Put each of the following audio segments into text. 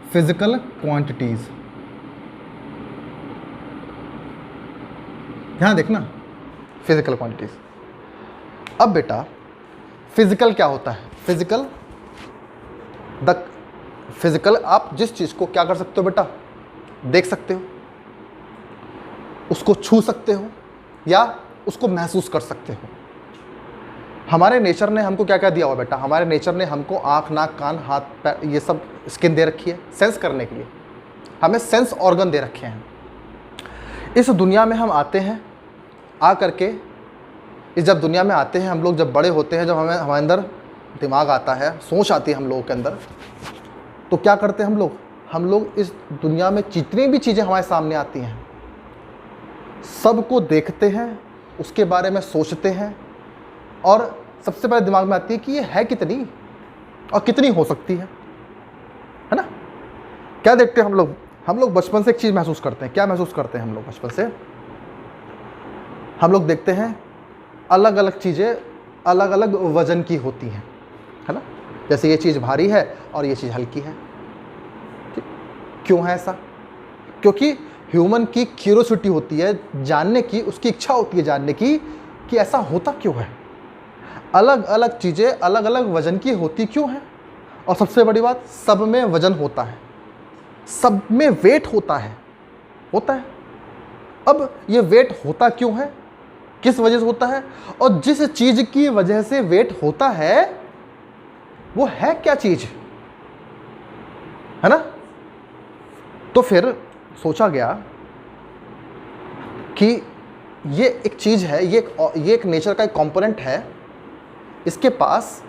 Physical quantities. ध्यान देखना, physical quantities. अब बेटा फिजिकल क्या होता है? फिजिकल आप जिस चीज को क्या कर सकते हो बेटा, देख सकते हो, उसको छू सकते हो या उसको महसूस कर सकते हो। हमारे नेचर ने हमको क्या क्या दिया हुआ बेटा? हमारे नेचर ने हमको आँख, नाक, कान, हाथ, पैर, ये सब स्किन दे रखी है सेंस करने के लिए। हमें सेंस ऑर्गन दे रखे हैं। इस दुनिया में हम आते हैं, आ करके इस जब दुनिया में आते हैं हम लोग, जब बड़े होते हैं, जब हमारे अंदर दिमाग आता है, सोच आती है हम लोगों के अंदर, तो क्या करते हैं हम लोग इस दुनिया में जितनी भी चीज़ें हमारे सामने आती हैं सबको देखते हैं, उसके बारे में सोचते हैं, और सबसे पहले दिमाग में आती है कि ये है कितनी और कितनी हो सकती है ना? क्या देखते हैं हम लोग बचपन से एक चीज़ महसूस करते हैं। क्या महसूस करते हैं हम लोग बचपन से? हम लोग देखते हैं अलग अलग चीज़ें अलग अलग वजन की होती हैं, है ना? जैसे ये चीज़ भारी है और ये चीज़ हल्की है। क्यों है ऐसा? क्योंकि ह्यूमन की क्यूरियोसिटी होती है जानने की, उसकी इच्छा होती है जानने की कि ऐसा होता क्यों है, अलग अलग चीज़ें अलग अलग वजन की होती क्यों है। और सबसे बड़ी बात, सब में वजन होता है, सब में वेट होता है। अब ये वेट होता क्यों है, किस वजह से होता है, और जिस चीज़ की वजह से वेट होता है वो है क्या चीज़, है ना? तो फिर सोचा गया कि ये एक चीज़ है, ये एक नेचर का एक कंपोनेंट है, इसके पास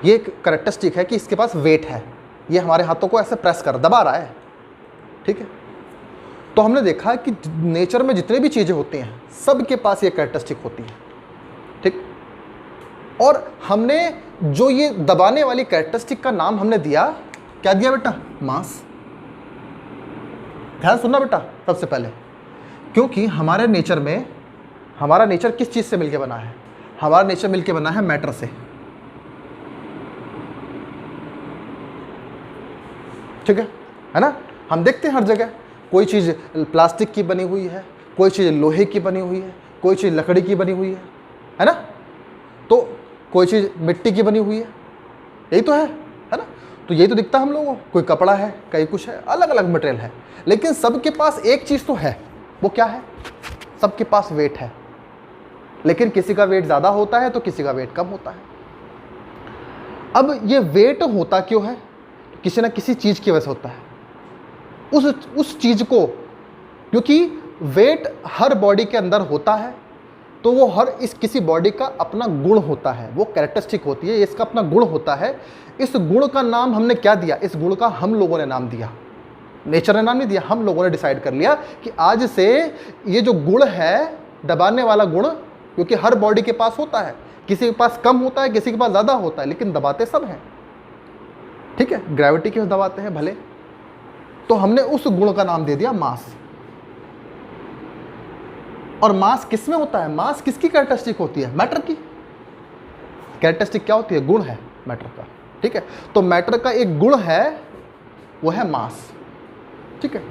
ये एक कैरेक्टरिस्टिक है कि इसके पास वेट है। ये हमारे हाथों को ऐसे प्रेस कर दबा रहा है, ठीक है? तो हमने देखा कि नेचर में जितने भी चीज़ें होती हैं सब के पास ये कैरेक्टरिस्टिक होती है, ठीक? और हमने जो ये दबाने वाली कैरेक्टरिस्टिक का नाम हमने दिया, क्या दिया बेटा? मास। ध्यान सुनना बेटा सबसे पहले, क्योंकि हमारे नेचर में, हमारा नेचर किस चीज़ से मिलके बना है? हमारा नेचर मिलके बना है मैटर से, ठीक है ना? हम देखते हैं हर जगह कोई चीज़ प्लास्टिक की बनी हुई है, कोई चीज़ लोहे की बनी हुई है, कोई चीज़ लकड़ी की बनी हुई है ना? तो कोई चीज़ मिट्टी की बनी हुई है, यही तो है ना? तो यही तो दिखता है हम लोगों को। कोई कपड़ा है, कहीं कुछ है, अलग अलग मटेरियल है, लेकिन सबके पास एक चीज़ तो है। वो क्या है? सबके पास वेट है, लेकिन किसी का वेट ज़्यादा होता है तो किसी का वेट कम होता है। अब ये वेट होता क्यों है? किसी ना किसी चीज़ की वजह से होता है। उस चीज़ को, क्योंकि वेट हर बॉडी के अंदर होता है, तो वो किसी बॉडी का अपना गुण होता है, वो कैरेक्टरिस्टिक होती है, इसका अपना गुण होता है। इस गुण का नाम हमने क्या दिया? इस गुण का हम लोगों ने नाम दिया, नेचर ने नाम नहीं दिया, हम लोगों ने डिसाइड कर लिया कि आज से ये जो गुण है, दबाने वाला गुण, क्योंकि हर बॉडी के पास होता है, किसी के पास कम होता है, किसी के पास ज़्यादा होता है, लेकिन दबाते सब हैं, ठीक है? ग्रेविटी के दबाते हैं भले। तो हमने उस गुण का नाम दे दिया मास। और मास किस में होता है? मास किसकी कैरेक्टरिस्टिक होती है? मैटर की कैरेक्टरिस्टिक क्या होती है? गुण है मैटर का, ठीक है? तो मैटर का एक गुण है, वो है मास, ठीक है?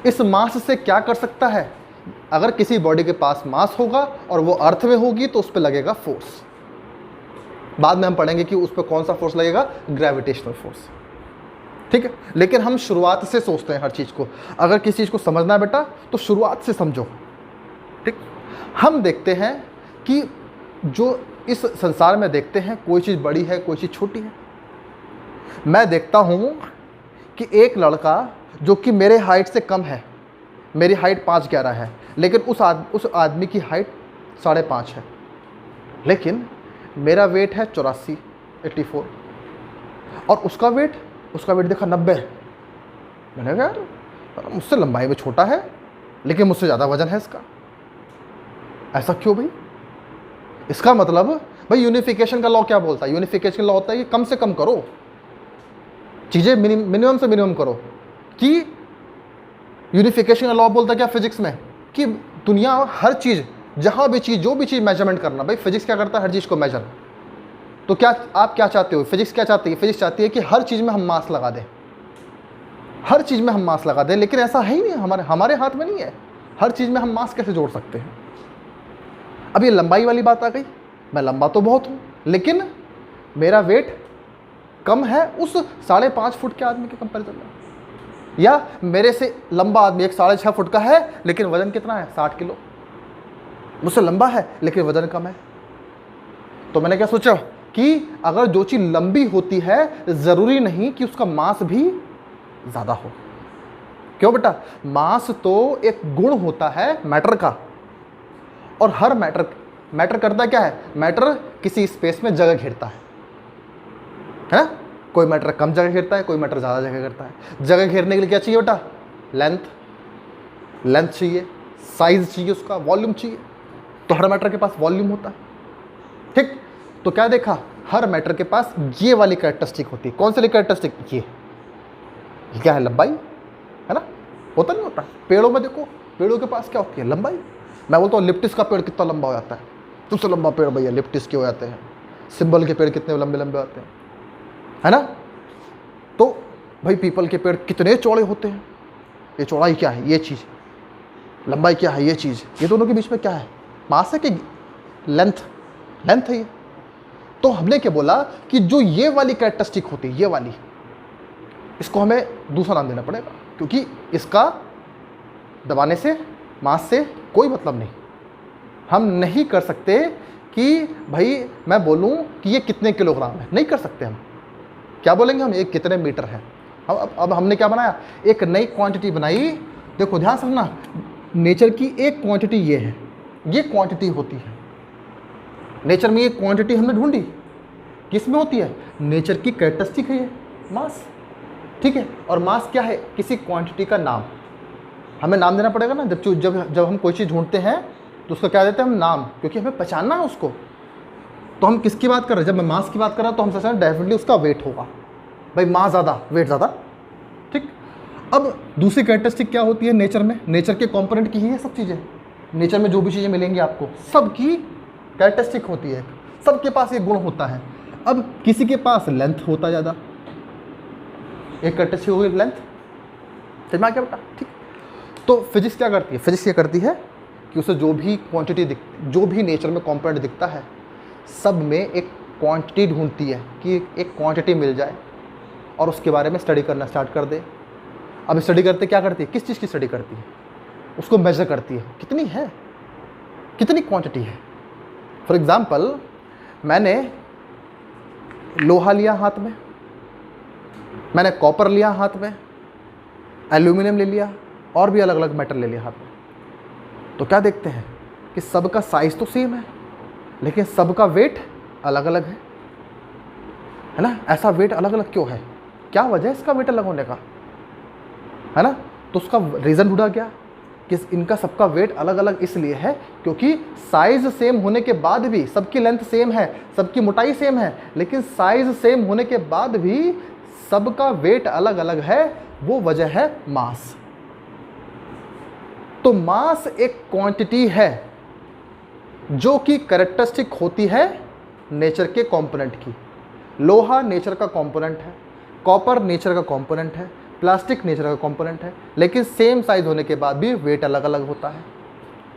इस मास से क्या कर सकता है? अगर किसी बॉडी के पास मास होगा और वो अर्थ में होगी तो उस पर लगेगा फोर्स। बाद में हम पढ़ेंगे कि उस पर कौन सा फोर्स लगेगा, ग्रेविटेशनल फोर्स, ठीक है? लेकिन हम शुरुआत से सोचते हैं हर चीज़ को। अगर किसी चीज़ को समझना है बेटा तो शुरुआत से समझो, ठीक? हम देखते हैं कि जो इस संसार में देखते हैं, कोई चीज़ बड़ी है, कोई चीज़ छोटी है। मैं देखता हूँ कि एक लड़का जो कि मेरे हाइट से कम है, मेरी हाइट 5'11" है, लेकिन उस आदमी की हाइट 5.5 है, लेकिन मेरा वेट है 84 और उसका वेट देखा 90 है। मैंने कहा यार मुझसे लंबाई में छोटा है लेकिन मुझसे ज़्यादा वजन है इसका, ऐसा क्यों भाई? इसका मतलब भाई यूनिफिकेशन का लॉ क्या बोलता है? यूनिफिकेशन लॉ होता है कि कम से कम करो चीज़ें, मिनिमम से मिनिमम करो। कि यूनिफिकेशन का लॉ बोलता है क्या फिजिक्स में? कि दुनिया हर चीज़, जहाँ भी चीज़, जो भी चीज़ मेजरमेंट करना, भाई फिजिक्स क्या करता है? हर चीज़ को मेजर। तो क्या आप क्या चाहते हो? फिजिक्स क्या चाहती है? फिजिक्स चाहती है कि हर चीज़ में हम मास लगा दें, हर चीज़ में हम मास लगा दें, लेकिन ऐसा है ही नहीं, हमारे हाथ में नहीं है। हर चीज़ में हम मास कैसे जोड़ सकते हैं? अब ये लंबाई वाली बात आ गई, मैं लंबा तो बहुत हूँ लेकिन मेरा वेट कम है उस 5.5 फुट के आदमी के कंपेरिजन में, या मेरे से लंबा आदमी एक 6.5 फुट का है लेकिन वजन कितना है 60 किलो, मुझसे लंबा है लेकिन वजन कम है। तो मैंने क्या सोचा कि अगर जो चीज़ लंबी होती है ज़रूरी नहीं कि उसका मास भी ज़्यादा हो। क्यों बेटा? मास तो एक गुण होता है मैटर का, और हर मैटर करता क्या है? मैटर किसी स्पेस में जगह घेरता है ना? कोई मैटर कम जगह घेरता है, कोई मैटर ज़्यादा जगह घेरता है। जगह घेरने के लिए क्या चाहिए बेटा? लेंथ चाहिए, साइज चाहिए, उसका वॉल्यूम चाहिए। तो हर मैटर के पास वॉल्यूम होता है, ठीक? तो क्या देखा? हर मैटर के पास ये वाली कैरेक्टरिस्टिक होती है। कौन सी कैरेक्टरिस्टिक? ये क्या है? लंबाई, है ना? होता नहीं होता? पेड़ों में देखो, पेड़ों के पास क्या होती है? लंबाई। मैं बोलता हूँ लिप्टिस का पेड़ कितना लंबा हो जाता है, सबसे लंबा पेड़ भैया लिप्टिस के हो जाते हैं। सिंबल के पेड़ कितने लंबे लंबे होते हैं, है ना? तो भाई पीपल के पेड़ कितने चौड़े होते हैं। ये चौड़ाई क्या है? ये चीज़। लंबाई क्या है? ये चीज़। ये दोनों के बीच में क्या है? मास है कि लेंथ है ये। तो हमने क्या बोला कि जो ये वाली कैरेक्टरिस्टिक होती है, ये वाली, इसको हमें दूसरा नाम देना पड़ेगा, क्योंकि इसका दबाने से, मास से कोई मतलब नहीं। हम नहीं कर सकते कि भाई मैं बोलूं कि ये कितने किलोग्राम है, नहीं कर सकते। हम क्या बोलेंगे? हम ये कितने मीटर है। अब हमने क्या बनाया? एक नई क्वांटिटी बनाई। देखो ध्यान से सुनना, नेचर की एक क्वांटिटी ये है, ये क्वांटिटी होती है नेचर में। ये क्वांटिटी हमने ढूंढी, किस में होती है? नेचर की कैरेक्टरिस्टिक है ये, मास, ठीक है? और मास क्या है? किसी क्वांटिटी का नाम। हमें नाम देना पड़ेगा ना, जब हम कोई चीज़ ढूंढते हैं तो उसका क्या देते हैं हम? नाम, क्योंकि हमें पहचानना है उसको। तो हम किसकी बात कर रहे हैं? जब मैं मास की बात कर रहा हूँ तो हम सोच रहे हैं डेफिनेटली उसका वेट होगा, भाई मास ज़्यादा वेट ज़्यादा, ठीक? अब दूसरी कैरेक्टरिस्टिक क्या होती है नेचर में? नेचर के कंपोनेंट की ही है सब चीज़ें। नेचर में जो भी चीज़ें मिलेंगी आपको, सबकी कैरेक्टरिस्टिक होती है, सबके पास ये गुण होता है। अब किसी के पास लेंथ होता ज़्यादा, एक कैरेक्टरिस्टिक होगी लेंथ, समझ में आ गया बेटा? ठीक। तो फिजिक्स क्या करती है? फिजिक्स ये करती है कि उसे जो भी क्वांटिटी जो भी नेचर में कंपोनेंट दिखता है, सब में एक क्वांटिटी ढूंढती है कि एक क्वांटिटी मिल जाए और उसके बारे में स्टडी करना स्टार्ट कर दे। अब स्टडी करते क्या करती है? किस चीज़ की स्टडी करती है? उसको मेजर करती है, कितनी है, कितनी क्वांटिटी है। फॉर एग्जाम्पल, मैंने लोहा लिया हाथ में, मैंने कॉपर लिया हाथ में, एल्यूमिनियम ले लिया, और भी अलग अलग मेटल ले लिया हाथ में। तो क्या देखते हैं कि सबका साइज तो सेम है लेकिन सबका वेट अलग अलग है ना? ऐसा वेट अलग अलग क्यों है? क्या वजह है इसका वेट अलग होने का, है ना? तो उसका रीज़न ढूंढा गया कि इनका सबका वेट अलग अलग इसलिए है क्योंकि साइज सेम होने के बाद भी, सबकी लेंथ सेम है, सबकी मोटाई सेम है, लेकिन साइज सेम होने के बाद भी सबका वेट अलग अलग है। वो वजह है मास। तो मास एक क्वांटिटी है जो कि कैरेक्टरिस्टिक होती है नेचर के कंपोनेंट की। लोहा नेचर का कंपोनेंट है, कॉपर नेचर का कंपोनेंट है, प्लास्टिक नेचर का कंपोनेंट है, लेकिन सेम साइज होने के बाद भी वेट अलग अलग होता है।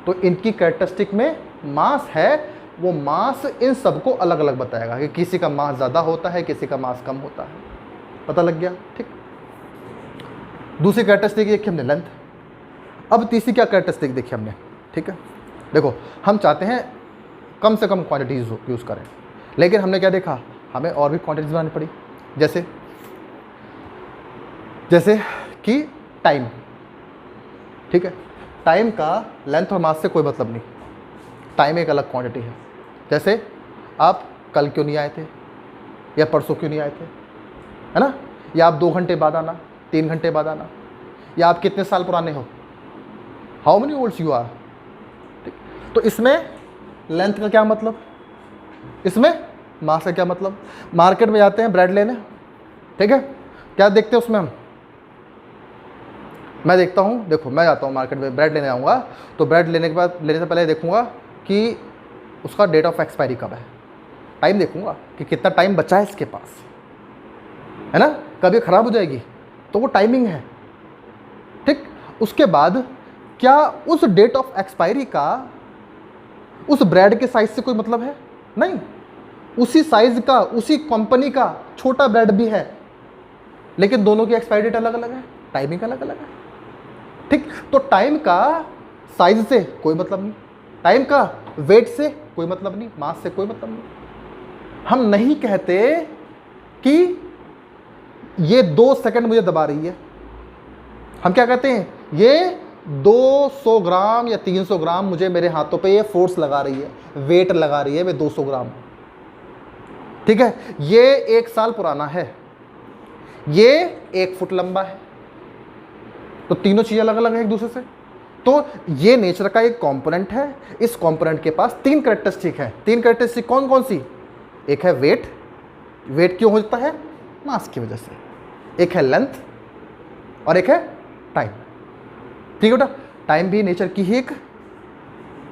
तो इनकी कैरेक्टरिस्टिक में मास है, वो मास इन सबको अलग अलग बताएगा कि किसी का मास ज़्यादा होता है, किसी का मास कम होता है। पता लग गया? ठीक। दूसरी कैरेक्टरिस्टिक देखी हमने लेंथ। अब तीसरी क्या कैरेक्टरिस्टिक देखी हमने? ठीक है, देखो हम चाहते हैं कम से कम क्वांटिटीज यूज़ करें, लेकिन हमने क्या देखा? हमें और भी क्वांटिटीज बनानी पड़ी। जैसे कि टाइम, ठीक है? टाइम का लेंथ और मास से कोई मतलब नहीं, टाइम एक अलग क्वांटिटी है। जैसे आप कल क्यों नहीं आए थे, या परसों क्यों नहीं आए थे, है ना? या आप 2 घंटे बाद आना, 3 घंटे बाद आना, या आप कितने साल पुराने हो, how many olds you are. तो इसमें लेंथ का क्या मतलब, इसमें मास का क्या मतलब? मार्केट में जाते हैं ब्रेड लेने, ठीक है? क्या देखते हैं उसमें हम? मैं देखता हूँ, देखो मैं जाता हूँ मार्केट में ब्रेड लेने आऊँगा, तो ब्रेड लेने के बाद, लेने से पहले देखूँगा कि उसका डेट ऑफ एक्सपायरी कब है, टाइम देखूँगा कि कितना टाइम बचा है इसके पास, है ना? कभी ख़राब हो जाएगी तो वो टाइमिंग है, ठीक। उसके बाद क्या उस डेट ऑफ एक्सपायरी का उस ब्रेड के साइज से कोई मतलब है? नहीं। उसी साइज का, उसी कंपनी का छोटा ब्रेड भी है, लेकिन दोनों की एक्सपायरी डेट अलग अलग है, टाइमिंग अलग अलग है। ठीक। तो टाइम का साइज से कोई मतलब नहीं, टाइम का वेट से कोई मतलब नहीं, मास से कोई मतलब नहीं। हम नहीं कहते कि ये 2 सेकंड मुझे दबा रही है, हम क्या कहते हैं, ये 200 ग्राम या 300 ग्राम मुझे मेरे हाथों पे ये फोर्स लगा रही है, वेट लगा रही है वे 200 ग्राम। ठीक है। ये 1 साल पुराना है, ये 1 फुट लंबा है, तो तीनों चीजें अलग अलग है एक दूसरे से। तो ये नेचर का एक कंपोनेंट है। इस कंपोनेंट के पास 3 कैरेक्टरिस्टिक है। 3 कैरेक्टरिस्टिक कौन कौन सी? एक है वेट, वेट क्यों होता है? मास की वजह से। एक है लेंथ और एक है टाइम। ठीक है बेटा, टाइम भी नेचर की ही एक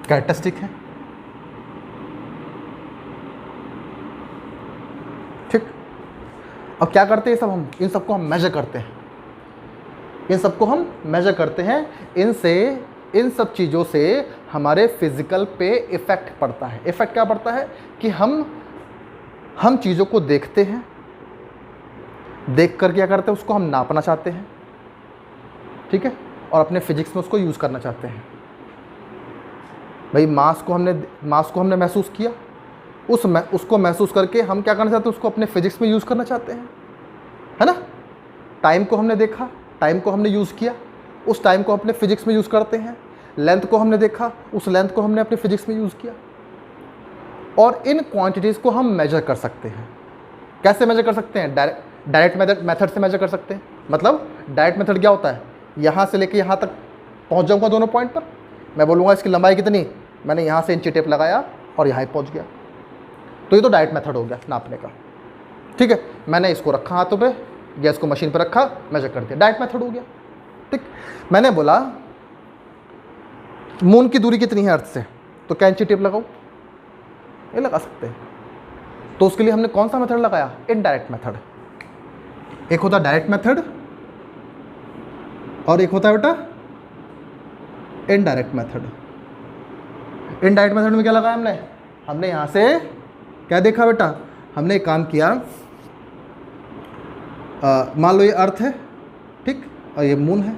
कैरेक्टरिस्टिक है। ठीक। अब क्या करते हैं सब, हम इन सबको हम मेजर करते हैं, इन सबको हम मेजर करते हैं। इनसे, इन सब चीज़ों से हमारे फिजिकल पे इफेक्ट पड़ता है। इफेक्ट क्या पड़ता है कि हम चीज़ों को देखते हैं, देख कर क्या करते हैं, उसको हम नापना चाहते हैं। ठीक है। और अपने फिजिक्स में उसको यूज़ करना चाहते हैं। भाई मास को हमने महसूस किया, उसको महसूस करके हम क्या करना चाहते हैं, उसको अपने फिजिक्स में यूज़ करना चाहते हैं, है ना। टाइम को हमने देखा, टाइम को हमने यूज़ किया, उस टाइम को अपने फिजिक्स में यूज़ करते हैं। लेंथ को हमने देखा, उस लेंथ को हमने अपने फिजिक्स में यूज़ किया। और इन क्वांटिटीज़ को हम मेजर कर सकते हैं। कैसे मेजर कर सकते हैं? डायरेक्ट मेथड से मेजर कर सकते हैं। मतलब डायरेक्ट मेथड क्या होता है, यहाँ से लेके यहाँ तक पहुँच जाऊँगा दोनों पॉइंट पर, मैं बोलूँगा इसकी लंबाई कितनी, मैंने यहाँ से इंची टेप लगाया और यहाँ पहुँच गया, तो ये तो डायरेक्ट मेथड हो गया नापने का। ठीक है। मैंने इसको रखा हाथों पे या इसको मशीन पर रखा, मेजर कर दिया, डायरेक्ट मेथड हो गया। ठीक। मैंने बोला मून की दूरी कितनी है अर्थ से, तो क्या इंची टेप लगाओ? ये लगा सकते हैं। तो उसके लिए हमने कौन सा मेथड लगाया? Indirect method. एक होता डायरेक्ट मेथड और एक होता है बेटा इनडायरेक्ट मेथड। इनडायरेक्ट मेथड में क्या लगाया हमने यहां से क्या देखा बेटा, हमने एक काम किया, मान लो ये अर्थ है, ठीक, और ये मून है।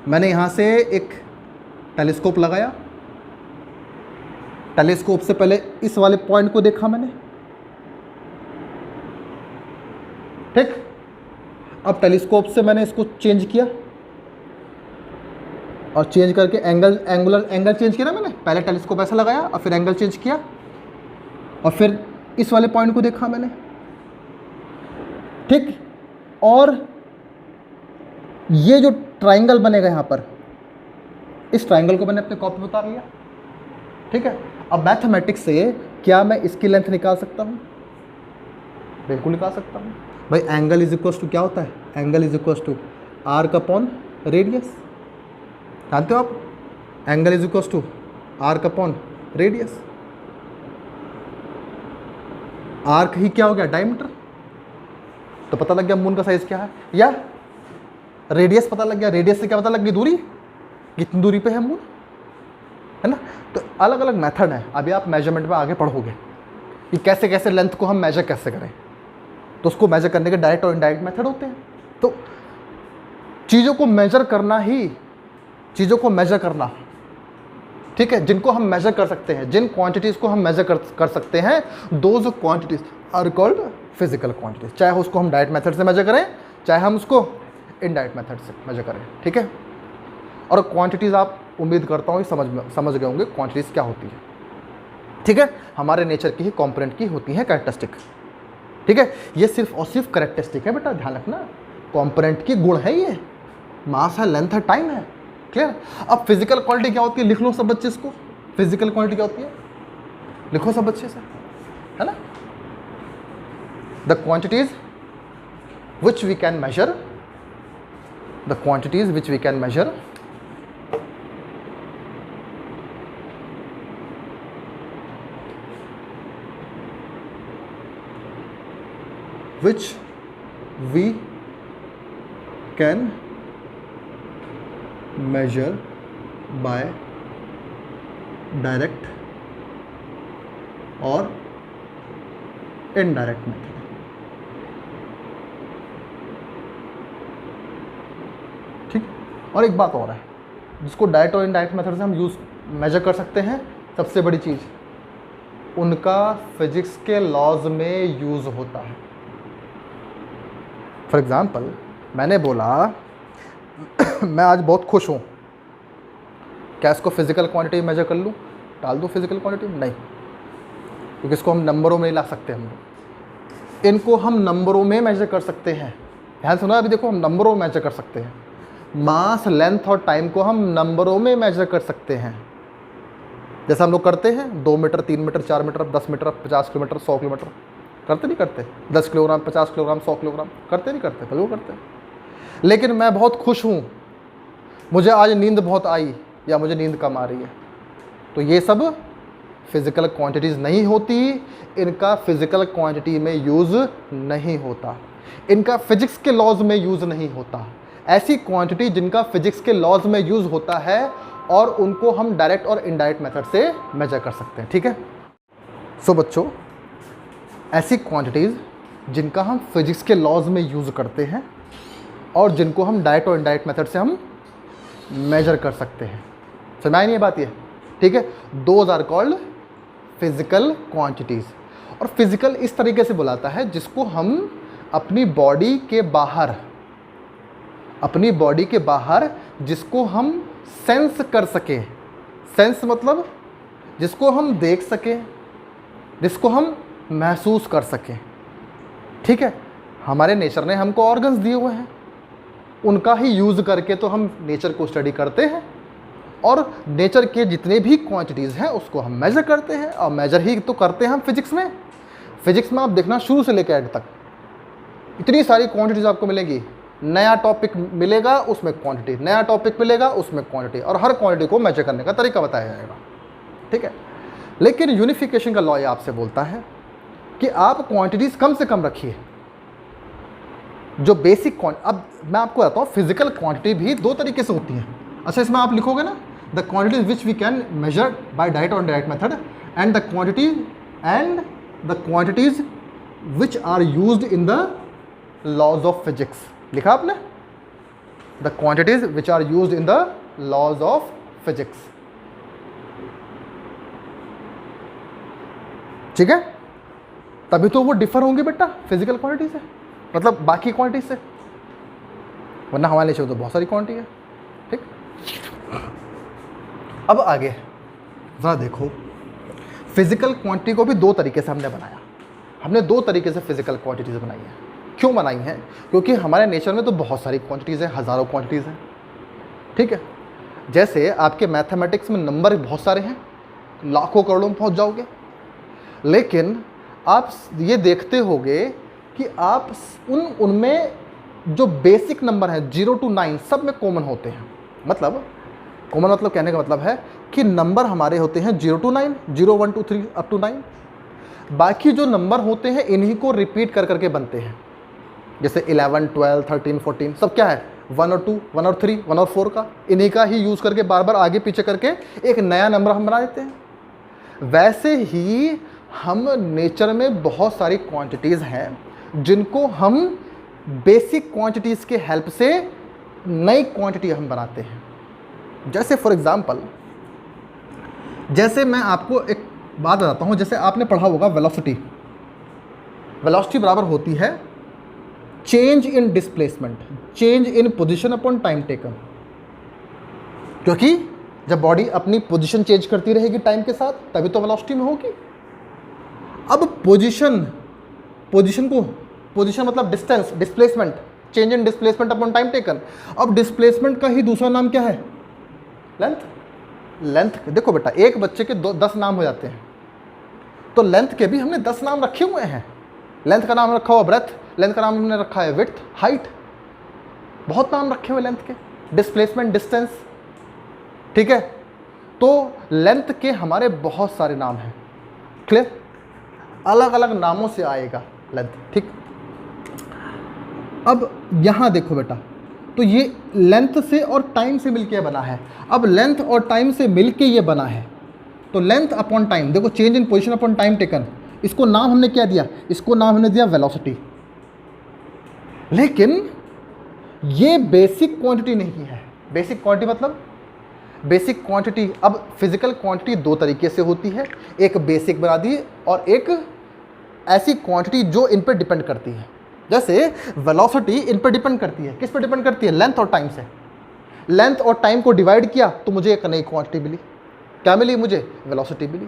मैंने यहाँ से एक टेलीस्कोप लगाया, टेलीस्कोप से पहले इस वाले पॉइंट को देखा मैंने, ठीक। अब टेलीस्कोप से मैंने इसको चेंज किया और चेंज करके एंगुलर एंगल चेंज किया ना मैंने, पहले टेलीस्कोप ऐसा लगाया और फिर एंगल चेंज किया और फिर इस वाले पॉइंट को देखा मैंने, ठीक। और ये जो ट्राइंगल बनेगा यहाँ पर, इस ट्राइंगल को मैंने अपने कॉपी में उतार लिया, ठीक है। अब मैथमेटिक्स से क्या मैं इसकी लेंथ निकाल सकता हूँ? बिल्कुल निकाल सकता हूँ भाई। एंगल इज इक्वल टू क्या होता है? Angle is equal to arc upon radius, जानते हो आप? Angle is equal to arc upon radius. Arc ही क्या हो गया? डायमीटर। तो पता लग गया मून का साइज क्या है, या रेडियस पता लग गया, रेडियस से क्या पता लग गई? दूरी, कितनी दूरी पे है मून, है ना। तो अलग अलग मेथड है। अभी आप मेजरमेंट में आगे पढ़ोगे कि कैसे कैसे लेंथ को हम मेजर कैसे करें, तो उसको मेजर करने के डायरेक्ट और इनडायरेक्ट मेथड होते हैं। तो चीज़ों को मेजर करना ही, चीज़ों को मेजर करना, ठीक है, जिनको हम मेजर कर सकते हैं, जिन क्वांटिटीज़ को हम मेजर कर सकते हैं, those quantities are called physical quantities. चाहे उसको हम डायरेक्ट मेथड से मेजर करें, चाहे हम उसको इनडायरेक्ट मेथड से मेजर करें, ठीक है। और क्वांटिटीज़ आप उम्मीद करता हूँ समझ गए होंगे क्वांटिटीज़ क्या होती है, ठीक है। हमारे नेचर की ही कंपोनेंट की होती है कैरेक्टरिस्टिक, ठीक है। ये सिर्फ और सिर्फ कैरेक्टरिस्टिक है बेटा, ध्यान रखना, कंपोनेंट की गुण है ये, मास है, लेंथ है, टाइम है, क्लियर। अब फिजिकल क्वालिटी क्या होती है, लिख लो सब बच्चे इसको। फिजिकल क्वालिटी क्या होती है, लिखो सब बच्चे से, है ना। The quantities which we can measure, the quantities which we can measure, which we can measure by direct और इनडायरेक्ट मेथड। ठीक, और एक बात और है जिसको डायरेक्ट और इनडायरेक्ट मेथड से हम मेजर कर सकते हैं, सबसे बड़ी चीज़, उनका फिजिक्स के लॉज में यूज़ होता है। फॉर एग्ज़ाम्पल, मैंने बोला मैं आज बहुत खुश हूँ, क्या इसको फिजिकल क्वांटिटी मेजर कर लूँ, डाल दूँ फिजिकल क्वांटिटी? नहीं, क्योंकि इसको हम नंबरों में नहीं ला सकते। हम इनको हम नंबरों में मेजर कर सकते हैं। ध्यान सुना, अभी देखो, हम नंबरों में मेजर कर सकते हैं। मास, लेंथ और टाइम को हम नंबरों में मेजर कर सकते हैं, जैसा हम लोग करते हैं 2 metre, 3 metre, 4 metre, 10 metre, 50 kilometre, 100 kilometre. करते नहीं करते? 10 किलोग्राम, 50 किलोग्राम, 100 किलोग्राम, करते नहीं करते? बिल्कुल करते हैं। लेकिन मैं बहुत खुश हूँ, मुझे आज नींद बहुत आई, या मुझे नींद कम आ रही है, तो ये सब फिज़िकल क्वांटिटीज़ नहीं होती, इनका फिज़िकल क्वांटिटी में यूज़ नहीं होता, इनका फिजिक्स के लॉज में यूज़ नहीं होता। ऐसी क्वांटिटी जिनका फिजिक्स के लॉज में यूज़ होता है और उनको हम डायरेक्ट और इनडायरेक्ट मेथड से मेजर कर सकते हैं। ठीक है, सो बच्चों, ऐसी क्वांटिटीज़ जिनका हम फिजिक्स के लॉज में यूज़ करते हैं और जिनको हम डायरेक्ट और इनडायरेक्ट मेथड से हम मेजर कर सकते हैं। समझ आई नहीं ये बात? ये ठीक है, those are called physical quantities. और फिजिकल इस तरीके से बुलाता है जिसको हम अपनी बॉडी के बाहर जिसको हम सेंस कर सकें। सेंस मतलब जिसको हम देख सकें, जिसको हम महसूस कर सकें। ठीक है, हमारे नेचर ने हमको ऑर्गन्स दिए हुए हैं, उनका ही यूज़ करके तो हम नेचर को स्टडी करते हैं और नेचर के जितने भी क्वांटिटीज़ हैं उसको हम मेजर करते हैं, और मेजर ही तो करते हैं हम फिजिक्स में। फिजिक्स में आप देखना, शुरू से लेकर एंड तक इतनी सारी क्वांटिटीज़ आपको मिलेंगी। नया टॉपिक मिलेगा उसमें क्वांटिटी, नया टॉपिक मिलेगा उसमें क्वांटिटी, और हर क्वांटिटी को मेजर करने का तरीका बताया जाएगा। ठीक है, लेकिन यूनिफिकेशन का लॉ ये आपसे बोलता है कि आप क्वांटिटीज़ कम से कम रखिए। जो बेसिक अब मैं आपको बताता हूँ, फिजिकल क्वांटिटी भी दो तरीके से होती हैं। अच्छा, इसमें आप लिखोगे ना, the quantities which we can measure by direct और indirect method, and the quantities which are used in the laws of physics. लिखा आपने? The quantities which are used in the laws of physics. ठीक है, तभी तो वो differ होंगे बेटा फिजिकल क्वांटिटी से, मतलब बाकी क्वांटिटी से, वरना हमारे नेचर तो बहुत सारी क्वांटिटी है। ठीक, अब आगे ज़रा देखो, फिजिकल क्वांटिटी को भी दो तरीके से हमने बनाया। हमने दो तरीके से फिजिकल क्वांटिटीज़ बनाई हैं। क्यों बनाई हैं? क्योंकि हमारे नेचर में तो बहुत सारी क्वांटिटीज़ हैं, हज़ारों क्वांटिटीज़ हैं। ठीक है, जैसे आपके मैथमेटिक्स में नंबर बहुत सारे हैं, लाखों करोड़ों में पहुँच जाओगे, लेकिन आप ये देखते होगे कि आप उनमें जो बेसिक नंबर हैं 0 to 9 सब में कॉमन होते हैं। मतलब कॉमन मतलब कहने का मतलब है कि नंबर हमारे होते हैं 0 to 9, 0, 1, 2, 3 अप टू 9। बाकी जो नंबर होते हैं इन्हीं को रिपीट कर करके बनते हैं, जैसे 11, 12, 13, 14 सब क्या है, 1 और 2, 1 और 3, 1 और 4 का, इन्हीं का ही यूज़ करके बार बार आगे पीछे करके एक नया नंबर हम बना देते हैं। वैसे ही हम नेचर में बहुत सारी क्वांटिटीज़ हैं जिनको हम बेसिक क्वांटिटीज़ के हेल्प से नई क्वांटिटी हम बनाते हैं। जैसे फॉर एग्जांपल, जैसे मैं आपको एक बात बताता हूँ, जैसे आपने पढ़ा होगा वेलोसिटी। वेलोसिटी बराबर होती है change in displacement, change in position upon time taken. क्योंकि जब बॉडी अपनी पोजीशन चेंज करती रहेगी टाइम के साथ, तभी तो वेलोसिटी में होगी। अब पोजीशन मतलब distance, displacement, change in displacement upon time taken. अब डिस्प्लेसमेंट का ही दूसरा नाम क्या है? लेंथ। देखो बेटा, एक बच्चे के 10 नाम हो जाते हैं, तो लेंथ के भी हमने 10 नाम रखे हुए हैं। लेंथ का नाम रखा हुआ ब्रेथ, लेंथ का नाम हमने रखा है विड्थ, हाइट, बहुत नाम रखे हुए लेंथ के, डिस्प्लेसमेंट, डिस्टेंस। ठीक है, तो लेंथ के हमारे बहुत सारे नाम हैं। क्लियर? अलग अलग नामों से आएगा लेंथ। ठीक, अब यहां देखो बेटा, तो ये लेंथ से और टाइम से मिलके बना है। अब लेंथ और टाइम से मिलके ये बना है, तो लेंथ अपॉन टाइम, देखो change in position upon time taken, इसको नाम हमने क्या दिया, इसको नाम हमने दिया वेलोसिटी। लेकिन ये बेसिक क्वांटिटी नहीं है। बेसिक क्वांटिटी मतलब, बेसिक क्वांटिटी, अब फिजिकल क्वांटिटी दो तरीके से होती है, एक बेसिक बना दी और एक ऐसी क्वांटिटी जो इन पर डिपेंड करती है। जैसे वेलोसिटी इन पर डिपेंड करती है, किस पर डिपेंड करती है, लेंथ और टाइम से। लेंथ और टाइम को डिवाइड किया तो मुझे एक नई क्वांटिटी मिली, क्या मिली मुझे, वेलोसिटी मिली।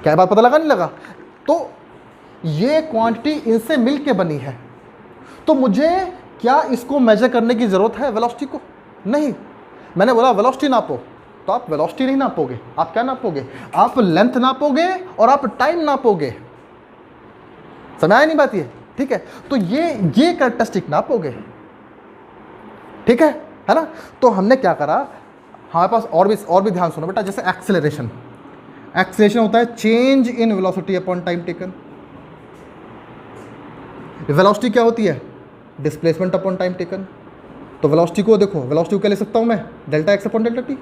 क्या बात पता लगा नहीं लगा? तो ये क्वांटिटी इनसे मिल के बनी है, तो मुझे क्या इसको मेजर करने की ज़रूरत है वेलोसिटी को? नहीं। मैंने बोला वेलोसिटी नापो, तो आप वेलोसिटी नहीं नापोगे, आप क्या नापोगे, आप लेंथ नापोगे और आप टाइम नापोगे। समझ आया नहीं बात ये? ठीक है, तो ये कैरेक्टरिस्टिक नापोगे, ठीक है ना? तो हमने क्या करा, हमारे पास और भी ध्यान सुनो बेटा, जैसे एक्सेलरेशन। एक्सेलरेशन होता है change in velocity upon time taken. Velocity क्या होती है, डिस्प्लेसमेंट अपॉन टाइम टेकन। तो वेलोसिटी को देखो, वेलोसिटी को क्या ले सकता हूं मैं, delta x upon delta T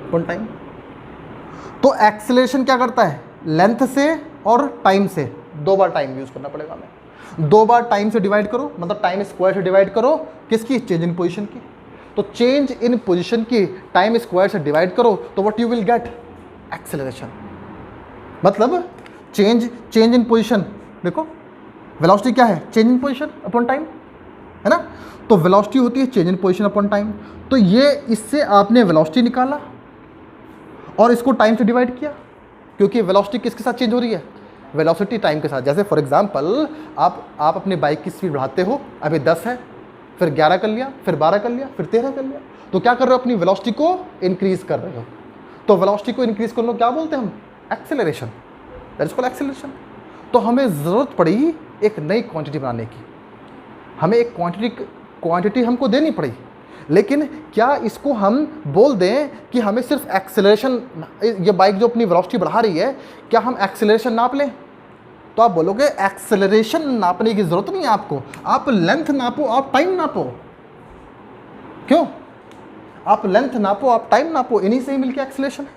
upon time. तो एक्सेलरेशन क्या करता है, लेंथ से और टाइम से, दो बार टाइम यूज करना पड़ेगा हमें, दो बार टाइम से डिवाइड करो, मतलब टाइम स्क्वायर से डिवाइड करो, किसकी, चेंज इन पोजीशन की। तो चेंज इन पोजीशन की टाइम स्क्वायर से डिवाइड करो तो what you will get, acceleration. मतलब चेंज इन पोजीशन, देखो वेलोसिटी क्या है, change in position upon time, है ना? तो वेलोसिटी होती है change in position upon time. तो ये, इससे आपने वेलोसिटी निकाला और इसको टाइम से डिवाइड किया, क्योंकि वेलोसिटी किसके साथ चेंज हो रही है, वेलोसिटी टाइम के साथ। जैसे फॉर एग्जांपल आप अपने बाइक की स्पीड बढ़ाते हो, अभी 10 है, फिर 11 कर लिया, फिर 12 कर लिया, फिर 13 कर लिया, तो क्या कर रहे हो, अपनी वेलोसिटी को इंक्रीज कर रहे हो। तो वेलोसिटी को इंक्रीज करने को क्या बोलते हैं हम, acceleration, that is called acceleration. तो हमें ज़रूरत पड़ी एक नई क्वांटिटी बनाने की, हमें एक क्वांटिटी हमको देनी पड़ी। लेकिन क्या इसको हम बोल दें कि हमें सिर्फ एक्सेलरेशन, ये बाइक जो अपनी वेलोसिटी बढ़ा रही है, क्या हम एक्सेलरेशन नाप लें? तो आप बोलोगे एक्सेलरेशन नापने की ज़रूरत नहीं है आपको, आप लेंथ नापो, आप टाइम नापो। क्यों? आप लेंथ नापो, आप टाइम नापो, इन्हीं से ही मिलके एक्सेलरेशन है।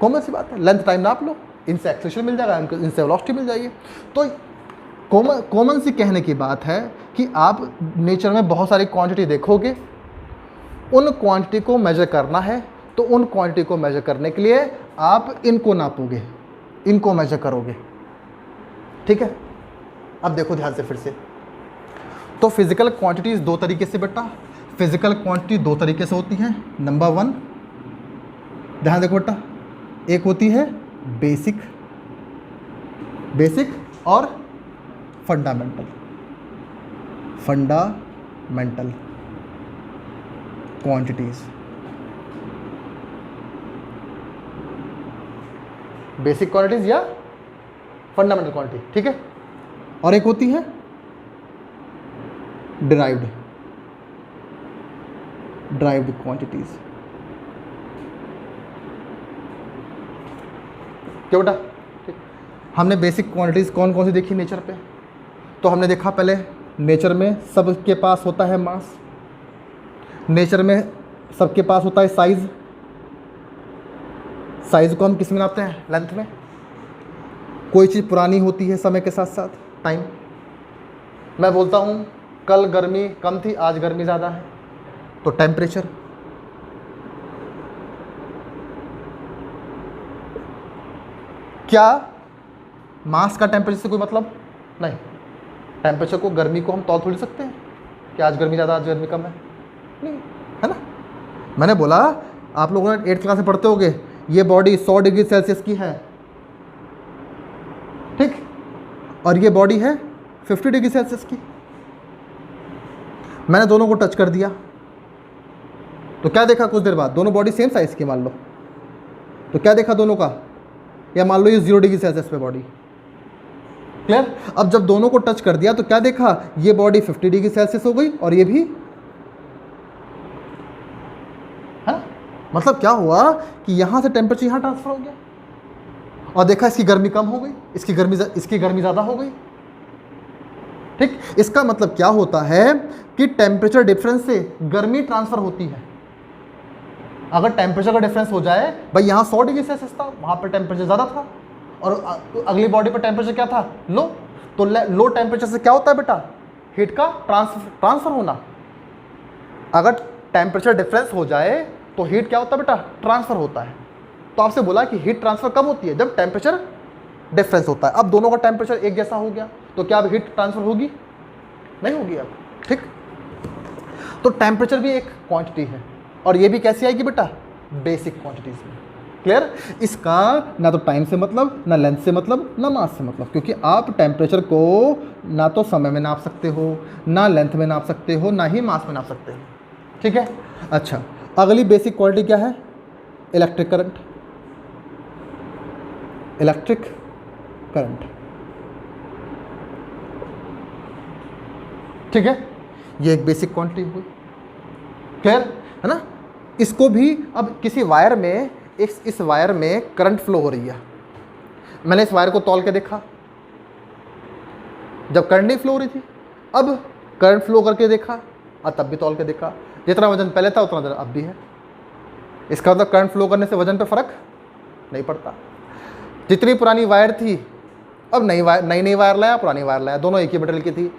कॉमन सी बात है, लेंथ टाइम नाप लो, इनसे एक्सेलरेशन मिल जाएगा, इनसे वेलोसिटी मिल जाएगी। तो कॉमन सी कहने की बात है कि आप नेचर में बहुत सारी क्वांटिटी देखोगे, उन क्वांटिटी को मेजर करना है, तो उन क्वांटिटी को मेजर करने के लिए आप इनको नापोगे, इनको मेजर करोगे, ठीक है? अब देखो ध्यान से फिर से, तो फिजिकल क्वांटिटीज दो तरीके से बेटा, फिजिकल क्वांटिटी दो तरीके से होती हैं। नंबर 1, ध्यान देखो बेटा, एक होती है बेसिक और फंडामेंटल क्वांटिटीज। बेसिक क्वांटिटीज या फंडामेंटल क्वांटिटी, ठीक है? और एक होती है डिराइव्ड क्वांटिटीज। क्या बेटा? ठीक। हमने बेसिक क्वांटिटीज कौन कौन सी देखी नेचर पे? तो हमने देखा पहले, नेचर में सबके पास होता है मास, नेचर में सबके पास होता है साइज। साइज को हम किस में नापते हैं? लेंथ में। कोई चीज़ पुरानी होती है समय के साथ साथ, टाइम। मैं बोलता हूँ कल गर्मी कम थी, आज गर्मी ज़्यादा है, तो टेम्परेचर। क्या मास का टेम्परेचर से कोई मतलब नहीं? टेम्परेचर को, गर्मी को हम तौल थोड़ी सकते हैं कि आज गर्मी ज़्यादा, आज गर्मी कम है, नहीं, है ना? मैंने बोला, आप लोगों ने 8th क्लास में पढ़ते होगे, ये बॉडी 100 डिग्री सेल्सियस की है, ठीक, और ये बॉडी है 50 डिग्री सेल्सियस की। मैंने दोनों को टच कर दिया, तो क्या देखा? कुछ देर बाद दोनों बॉडी सेम साइज की मान लो, तो क्या देखा दोनों का? या मान लो ये 0 डिग्री सेल्सियस पे बॉडी, क्लियर? अब जब दोनों को टच कर दिया तो क्या देखा? ये बॉडी 50 डिग्री सेल्सियस हो गई और ये भी, है? मतलब क्या हुआ कि यहां से टेम्परेचर यहां ट्रांसफर हो गया, और देखा इसकी गर्मी कम हो गई, इसकी गर्मी ज़्यादा हो गई। ठीक, इसका मतलब क्या होता है कि टेम्परेचर डिफरेंस से गर्मी ट्रांसफर होती है। अगर टेम्परेचर का डिफरेंस हो जाए, भाई यहाँ 100 डिग्री सेल्सियस था, वहाँ पर टेम्परेचर ज़्यादा था और अगली बॉडी पर टेम्परेचर क्या था, लो, तो लो टेम्परेचर से क्या होता है बेटा, हीट का ट्रांसफर होना। अगर टेम्परेचर डिफरेंस हो जाए तो हीट क्या होता है बेटा, ट्रांसफर होता है। तो आपसे बोला कि हीट ट्रांसफर कब होती है, जब टेम्परेचर डिफरेंस होता है। अब दोनों का टेम्परेचर एक जैसा हो गया तो क्या अब हीट ट्रांसफर होगी, नहीं होगी अब। ठीक, तो टेम्परेचर भी एक क्वांटिटी है और ये भी कैसी आएगी बेटा, बेसिक क्वांटिटीज में। क्लियर, इसका ना तो टाइम से मतलब, ना लेंथ से मतलब, ना मास से मतलब, क्योंकि आप टेम्परेचर को ना तो समय में नाप सकते हो, ना लेंथ में नाप सकते हो, ना ही मास में नाप सकते हो। ठीक है, अच्छा, अगली बेसिक क्वांटिटी क्या है, इलेक्ट्रिक करंट। इलेक्ट्रिक करंट, ठीक है, ये एक बेसिक क्वांटिटी हुई। क्लियर है ना। इसको भी अब किसी वायर में, इस वायर में करंट फ्लो हो रही है, मैंने इस वायर को तौल के देखा, जब करंट नहीं फ्लो हो रही थी, अब करंट फ्लो करके देखा और तब भी तौल के देखा, जितना वजन पहले था उतना वजन अब भी है। इसका मतलब करंट फ्लो करने से वजन पे फर्क नहीं पड़ता। जितनी पुरानी वायर थी, अब नई वायर लाया, पुरानी वायर लाया, दोनों एक ही मटेरियल की थी,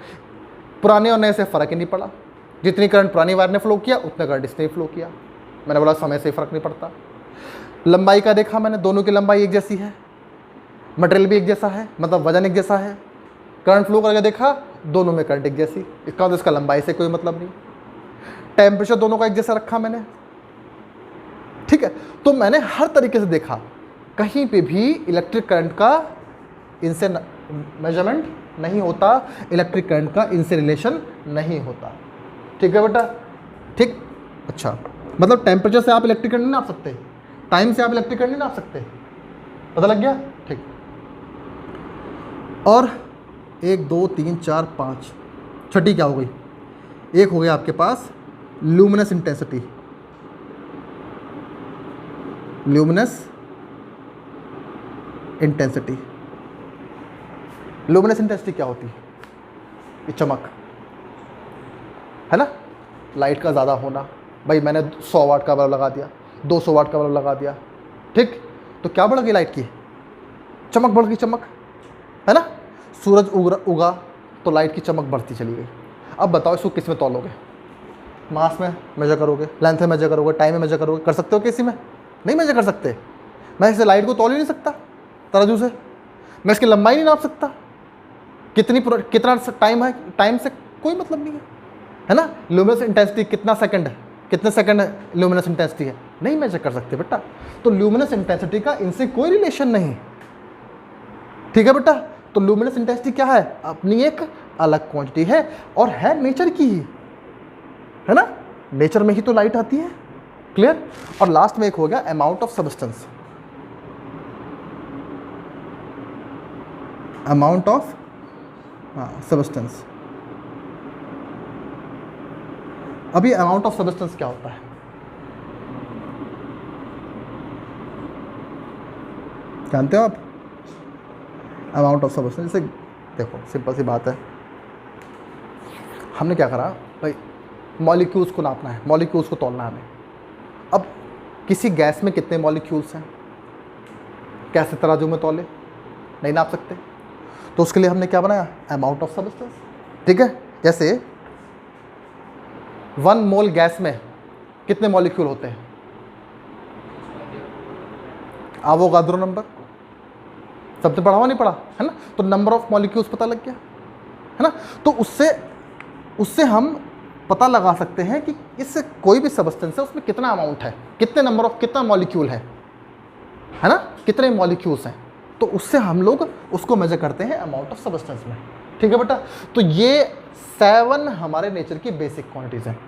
पुराने और नए से फ़र्क ही नहीं पड़ा। जितनी करंट पुरानी वायर ने फ्लो किया उतना करंट इसने फ्लो किया। मैंने बोला समय से फ़र्क नहीं पड़ता। लंबाई का देखा मैंने, दोनों की लंबाई एक जैसी है, मटेरियल भी एक जैसा है, मतलब वजन एक जैसा है। करंट फ्लो करके देखा, दोनों में करंट एक जैसी, इसका मतलब इसका लंबाई से कोई मतलब नहीं। टेम्परेचर दोनों का एक जैसा रखा मैंने, ठीक है। तो मैंने हर तरीके से देखा, कहीं पे भी इलेक्ट्रिक करंट का इनसे मेजरमेंट नहीं होता, इलेक्ट्रिक करंट का इनसे रिलेशन नहीं होता। ठीक है बेटा, ठीक, अच्छा, मतलब टेम्परेचर से आप इलेक्ट्रिक करंट नहीं नाप सकते, टाइम से आप इलेक्ट्रिक करंट नहीं नाप सकते, पता लग गया। ठीक, और 1 2 3 4 5, छठी क्या हो गई, एक हो गया आपके पास luminous intensity. Luminous intensity, luminous intensity क्या होती है, ये चमक है ना, लाइट का ज़्यादा होना। भाई मैंने 100 वाट का बल्ब लगा दिया, 200 वाट का बल्ब लगा दिया, ठीक, तो क्या बढ़ गई लाइट की, चमक बढ़ गई, चमक है ना। सूरज उगा तो लाइट की चमक बढ़ती चली गई। अब बताओ इसको किस में तौलोगे, मास में मेजर करोगे, लेंथ में मेजर करोगे, टाइम में मेजर करोगे, कर सकते हो किसी में, नहीं मेजर कर सकते। मैं इसे लाइट को तौल ही नहीं सकता तराजू से, मैं इसकी लंबाई नहीं नाप सकता, कितना टाइम है, टाइम से कोई मतलब नहीं है ना। ल्यूमिनस इंटेंसिटी कितना सेकंड है, कितने सेकंड ल्यूमिनस इंटेंसिटी है, नहीं मेजर कर सकते बेटा। तो ल्यूमिनस इंटेंसिटी का इनसे कोई रिलेशन नहीं, ठीक है बेटा। तो ल्यूमिनस इंटेंसिटी क्या है, अपनी एक अलग क्वांटिटी है और है नेचर की ही, है ना, नेचर में ही तो लाइट आती है। क्लियर, और लास्ट में एक हो गया amount of substance. Amount of substance, अभी अमाउंट ऑफ सब्सटेंस क्या होता है, जानते हो आप, अमाउंट ऑफ सब्सटेंस। जैसे देखो सिंपल सी बात है, हमने क्या करा भाई, मॉलिक्यूल्स को नापना है, मॉलिक्यूल्स को तौलना है हमें। अब किसी गैस में कितने मॉलिक्यूल्स हैं, कैसे तराजू में तौले, नहीं नाप सकते, तो उसके लिए हमने क्या बनाया, अमाउंट ऑफ सब्सटेंस। ठीक है, जैसे 1 मोल गैस में कितने मॉलिक्यूल होते हैं, आवोगाद्रो नंबर, सबसे पढ़ा हुआ नहीं पढ़ा है ना, तो नंबर ऑफ मॉलिक्यूल्स पता लग गया है ना। तो उससे हम पता लगा सकते हैं कि इस कोई भी सब्सटेंस है उसमें कितना अमाउंट है, कितने नंबर ऑफ, कितना मॉलिक्यूल है ना, कितने मॉलिक्यूल्स हैं, तो उससे हम लोग उसको मेजर करते हैं अमाउंट ऑफ सब्सटेंस में। ठीक है बेटा, तो ये 7 हमारे नेचर की बेसिक क्वांटिटीज हैं।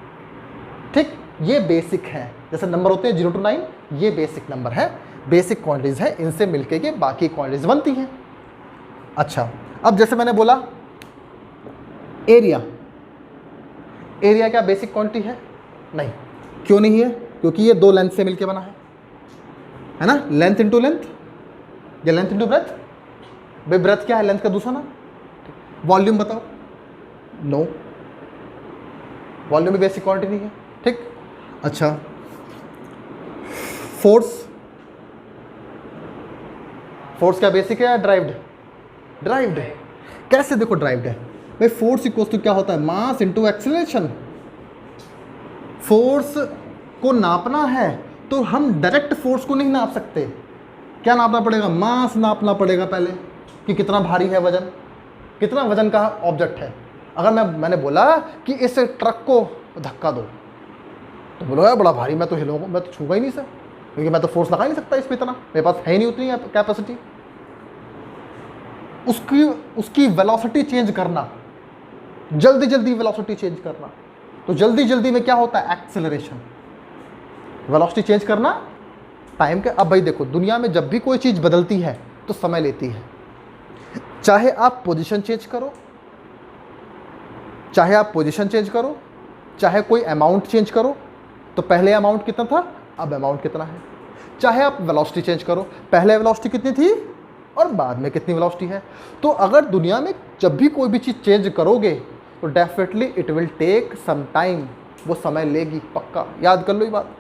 ठीक, ये बेसिक हैं, जैसे नंबर होते हैं 0 to 9, ये बेसिक नंबर है, बेसिक क्वांटिटीज है, इनसे मिलके के बाकी क्वांटिटीज बनती हैं। अच्छा, अब जैसे मैंने बोला एरिया, एरिया क्या बेसिक क्वांटिटी है, नहीं, क्यों नहीं है, क्योंकि ये 2 लेंथ से मिलके बना है ना, लेंथ इंटू लेंथ या लेंथ इंटू ब्रेथ। भाई ब्रेथ क्या है, लेंथ का दूसरा नाम। वॉल्यूम बताओ, नो, वॉल्यूम भी बेसिक क्वांटिटी नहीं है, ठीक। अच्छा, फोर्स, फोर्स क्या बेसिक है या ड्राइव्ड? ड्राइव्ड है। कैसे? देखो ड्राइव्ड है भाई, फोर्स इक्वल्स टू क्या होता है? Mass into acceleration. फोर्स को नापना है तो हम डायरेक्ट फोर्स को नहीं नाप सकते, क्या नापना पड़ेगा? मास नापना पड़ेगा पहले, कि कितना भारी है वजन, कितना वजन का ऑब्जेक्ट है। अगर मैंने बोला कि इस ट्रक को धक्का दो, तो बोलो बड़ा भारी, मैं तो हिलूंगा, मैं तो छूगा ही नहीं सर, क्योंकि मैं तो फोर्स लगा ही नहीं सकता इस पर, इतना मेरे पास है ही नहीं उतनी कैपेसिटी। उसकी वेलोसिटी चेंज करना, जल्दी जल्दी वेलोसिटी चेंज करना, तो जल्दी जल्दी में क्या होता है? एक्सेलरेशन। वेलोसिटी चेंज करना टाइम के। अब भाई देखो, दुनिया में जब भी कोई चीज़ बदलती है तो समय लेती है, चाहे आप पोजीशन चेंज करो, चाहे आप पोजीशन चेंज करो, चाहे कोई अमाउंट चेंज करो, तो पहले अमाउंट कितना था, अब अमाउंट कितना है। चाहे आप वेलोसिटी चेंज करो, पहले वेलोसिटी कितनी थी और बाद में कितनी वेलोसिटी है। तो अगर दुनिया में जब भी कोई भी चीज़ चेंज करोगे तो definitely it will take some time, वो समय लेगी, पक्का याद कर लो ये बात।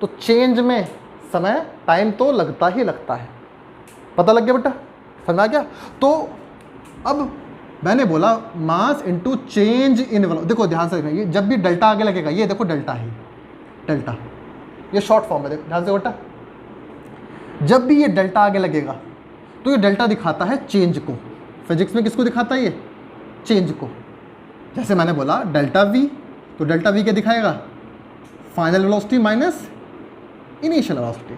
तो चेंज में समय, टाइम तो लगता ही लगता है। पता लग गया बेटा, समझ आ गया? तो अब मैंने बोला mass into change in velocity. देखो ध्यान से, ये जब भी डेल्टा आगे लगेगा, ये देखो डेल्टा है, डेल्टा ये शॉर्ट फॉर्म है, देखो ध्यान से बेटा, जब भी ये डेल्टा आगे लगेगा तो ये डेल्टा दिखाता है चेंज को। फिजिक्स में किसको दिखाता है? ये चेंज को। जैसे मैंने बोला डेल्टा वी, तो डेल्टा वी क्या दिखाएगा? Final velocity minus initial velocity,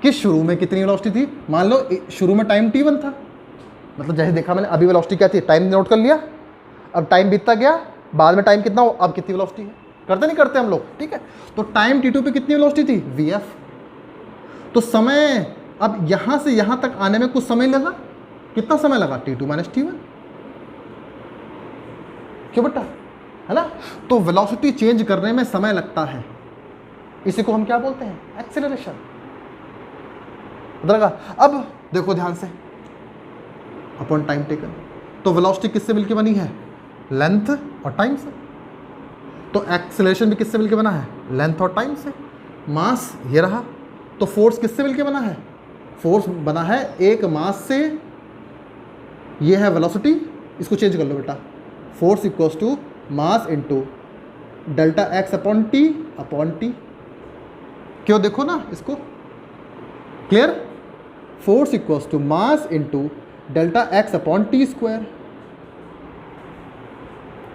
कि शुरू में कितनी वेलोसिटी थी। मान लो शुरू में टाइम t1 था, मतलब जैसे देखा मैंने अभी वेलोसिटी क्या थी, टाइम नोट कर लिया, अब टाइम बीतता गया, बाद में टाइम कितना हो, अब कितनी वेलोसिटी है, करते नहीं करते हम लोग, ठीक है। तो टाइम t2 पे कितनी वेलोसिटी थी? vf। तो समय, अब यहाँ से यहाँ तक आने में कुछ समय लगा, कितना समय लगा? t2 माइनस t1, क्यों बेटा, है ना। तो वेलोसिटी चेंज करने में समय लगता है, इसी को हम क्या बोलते हैं? एक्सेलरेशन। लगा? अब देखो ध्यान से, अपॉन टाइम टेकन, तो वेलोसिटी किससे मिलके बनी है? लेंथ और टाइम से। तो एक्सेलरेशन भी किससे मिलके बना है? लेंथ और टाइम से। मास ये रहा, तो फोर्स किससे मिलके बना है? फोर्स बना है एक मास से, ये है वेलोसिटी, इसको चेंज कर लो बेटा, force equals to mass into delta x upon t. क्यों? देखो ना इसको, clear? Force equals to mass into delta x upon t square.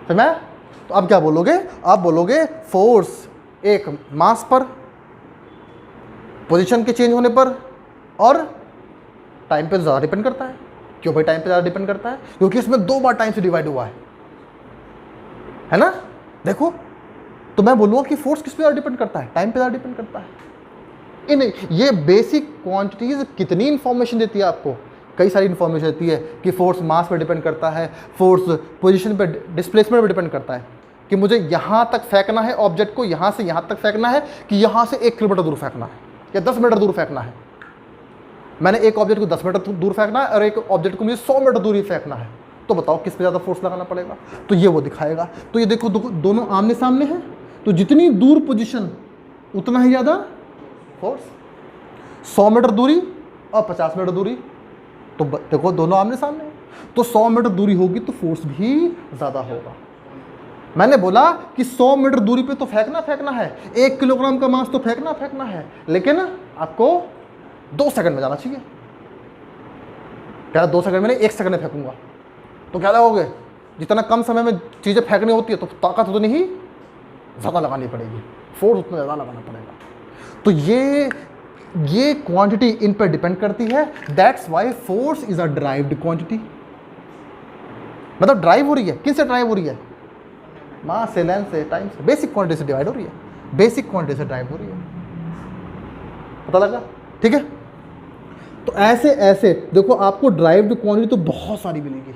समझ? तो अब क्या बोलोगे? आप बोलोगे फोर्स एक मास पर, पोजीशन के चेंज होने पर, और टाइम पे ज़्यादा डिपेंड करता है। क्यों भाई टाइम पे ज़्यादा डिपेंड करता है? क्योंकि इसमें 2 बार टाइम से डिवाइड हुआ है ना। देखो, तो मैं बोलूँगा कि फोर्स किस पे ज़्यादा डिपेंड करता है? टाइम पे ज़्यादा डिपेंड करता है। इन ये बेसिक क्वांटिटीज़ कितनी इन्फॉर्मेशन देती है आपको? कई सारी इन्फॉर्मेशन देती है कि फोर्स मास पर डिपेंड करता है, फोर्स पोजीशन पे, डिस्प्लेसमेंट पर डिपेंड करता है, कि मुझे यहाँ तक फेंकना है ऑब्जेक्ट को, यहाँ से यहाँ तक फेंकना है, कि यहाँ से 1 किलोमीटर दूर फेंकना है या 10 मीटर दूर फेंकना है। मैंने एक ऑब्जेक्ट को 10 मीटर दूर फेंकना है और एक ऑब्जेक्ट को मुझे 100 मीटर दूर ही फेंकना है, तो बताओ किस पे ज़्यादा फोर्स लगाना पड़ेगा? तो ये वो दिखाएगा। तो ये देखो दोनों आमने सामने हैं, तो जितनी दूर पोजीशन उतना ही ज़्यादा फोर्स। 100 मीटर दूरी और 50 मीटर दूरी, तो देखो दोनों आमने सामने हैं, तो 100 मीटर दूरी होगी तो फोर्स भी ज़्यादा होगा। मैंने बोला कि 100 मीटर दूरी पे तो फेंकना है, 1 किलोग्राम का मास तो फेंकना है, लेकिन आपको 2 सेकंड में जाना चाहिए। क्या 2 सेकंड में नहीं, 1 सेकंड में फेंकूंगा, तो क्या लगाओगे? जितना कम समय में चीज़ें फेंकनी होती है तो ताकत उतनी ही ज़्यादा लगानी पड़ेगी, फोर्स उतना ज़्यादा लगाना पड़ेगा। तो ये क्वांटिटी इन पर डिपेंड करती है। That's why force is a derived quantity. मतलब ड्राइव हो रही है, किससे ड्राइव हो रही है? मास से, लेंथ से, टाइम से, बेसिक क्वांटिटी से डिवाइड हो रही है, बेसिक क्वांटिटी से ड्राइव हो रही है। पता लगा? ठीक है। तो ऐसे ऐसे देखो, आपको ड्राइव्ड क्वांटिटी तो बहुत सारी मिलेगी,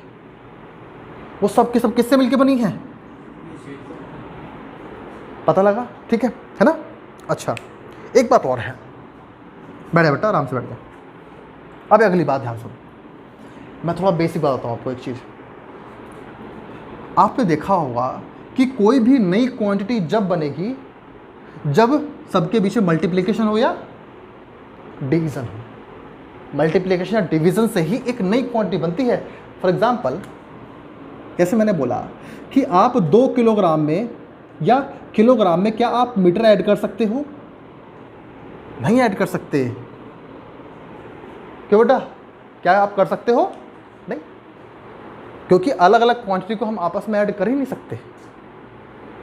वो सब के सब किससे मिलके बनी है? पता लगा? ठीक है ना। अच्छा, एक बात और है, बैठे बेटा आराम से बैठ जा। अब अगली बात ध्यान सुनो, मैं थोड़ा बेसिक बताता हूँ आपको एक चीज़। आपने देखा होगा कि कोई भी नई क्वांटिटी जब बनेगी जब सबके बीच में मल्टीप्लिकेशन हो या डिवीज़न हो। मल्टीप्लिकेशन या डिवीज़न से ही एक नई क्वांटिटी बनती है। फॉर एग्जांपल, जैसे मैंने बोला कि आप 2 किलोग्राम में या किलोग्राम में क्या आप मीटर ऐड कर सकते हो? नहीं ऐड कर सकते। क्यों बेटा, क्या आप कर सकते हो? नहीं, क्योंकि अलग अलग क्वांटिटी को हम आपस में ऐड कर ही नहीं सकते।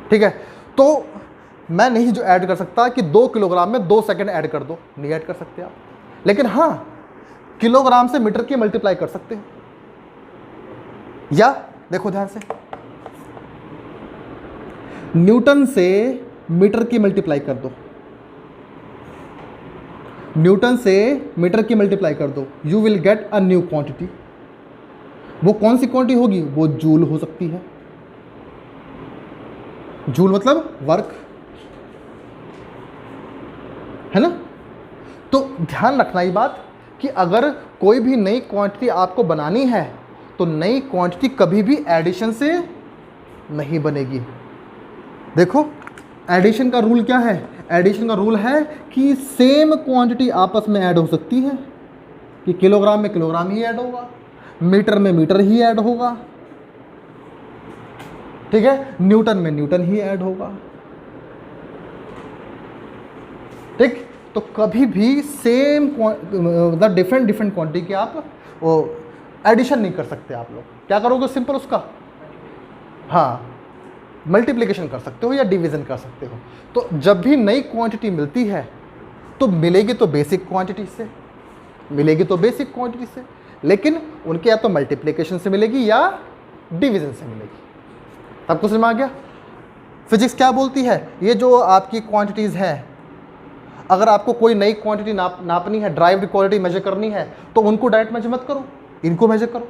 ठीक है, तो मैं नहीं जो ऐड कर सकता कि 2 किलोग्राम में 2 सेकंड ऐड कर दो, नहीं ऐड कर सकते आप। लेकिन हाँ, किलोग्राम से मीटर की मल्टीप्लाई कर सकते हो। या देखो ध्यान से, न्यूटन से मीटर की मल्टीप्लाई कर दो, न्यूटन से मीटर की मल्टीप्लाई कर दो, you will get a new quantity. वो कौन सी क्वांटिटी होगी? वो जूल हो सकती है। जूल मतलब वर्क, है ना? तो ध्यान रखना ये बात कि अगर कोई भी नई क्वांटिटी आपको बनानी है तो नई क्वांटिटी कभी भी एडिशन से नहीं बनेगी। देखो, एडिशन का रूल क्या है? एडिशन का रूल है कि सेम क्वांटिटी आपस में ऐड हो सकती है, कि किलोग्राम में किलोग्राम ही ऐड होगा, मीटर में मीटर ही ऐड होगा, ठीक है, न्यूटन में न्यूटन ही ऐड होगा। ठीक, तो कभी भी सेम मतलब डिफरेंट क्वांटिटी के आप वो एडिशन नहीं कर सकते। आप लोग क्या करोगे? सिंपल उसका हाँ मल्टीप्लिकेशन कर सकते हो या डिवीज़न कर सकते हो। तो जब भी नई क्वांटिटी मिलती है तो मिलेगी तो बेसिक क्वांटिटी से, मिलेगी तो बेसिक क्वांटिटी से, लेकिन उनके या तो मल्टीप्लिकेशन से मिलेगी या डिवीज़न से मिलेगी। आपको समझ में आ गया? फिजिक्स क्या बोलती है? ये जो आपकी क्वांटिटीज़ हैं, अगर आपको कोई नई क्वांटिटी नापनी है, ड्राइव्ड क्वांटिटी मेजर करनी है, तो उनको डायरेक्ट मेजर मत करो, इनको मेजर करो।